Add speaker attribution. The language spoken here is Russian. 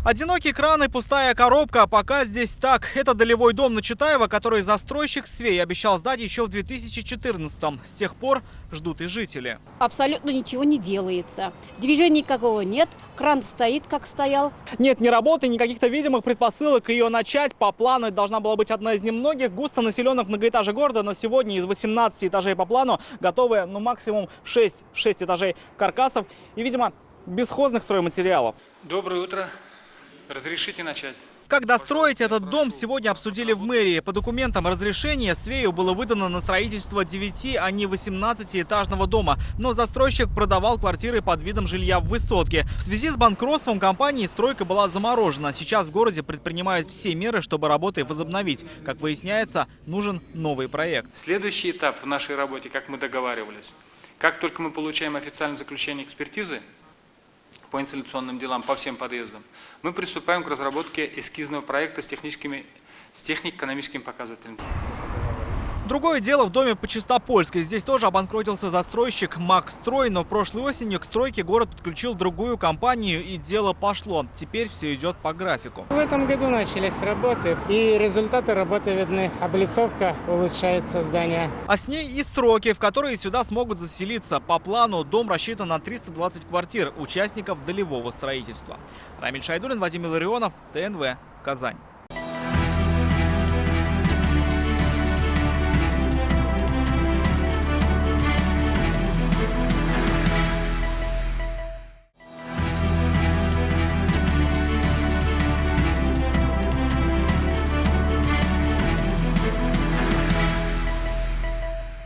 Speaker 1: Одинокий кран и пустая коробка. Пока здесь так. Это долевой дом на Читаева, который застройщик Свей обещал сдать еще в 2014-м. С тех пор ждут и жители.
Speaker 2: Абсолютно ничего не делается. Движения никакого нет. Кран стоит, как стоял.
Speaker 1: Нет ни работы, ни каких-то видимых предпосылок ее начать. По плану это должна была быть одна из немногих густонаселенных многоэтажек города. Но сегодня из 18 этажей по плану готовы максимум 6 этажей каркасов. И, видимо, бесхозных стройматериалов.
Speaker 3: Доброе утро. Разрешите начать?
Speaker 1: Как достроить этот дом, сегодня обсудили в мэрии. По документам разрешение Свею было выдано на строительство 9, а не 18-этажного дома. Но застройщик продавал квартиры под видом жилья в высотке. В связи с банкротством компании стройка была заморожена. Сейчас в городе предпринимают все меры, чтобы работы возобновить. Как выясняется, нужен новый проект.
Speaker 3: Следующий этап в нашей работе, как мы договаривались. Как только мы получаем официальное заключение экспертизы по инсталляционным делам, по всем подъездам, мы приступаем к разработке эскизного проекта с технико-экономическими показателями.
Speaker 1: Другое дело в доме по Чистопольской. Здесь тоже обанкротился застройщик Макстрой, но прошлой осенью к стройке город подключил другую компанию, и дело пошло. Теперь все идет по графику.
Speaker 4: В этом году начались работы, и результаты работы видны. Облицовка улучшается здания.
Speaker 1: А с ней и сроки, в которые сюда смогут заселиться. По плану дом рассчитан на 320 квартир участников долевого строительства. Рамиль Шайдуллин, Вадим Илларионов, ТНВ, Казань.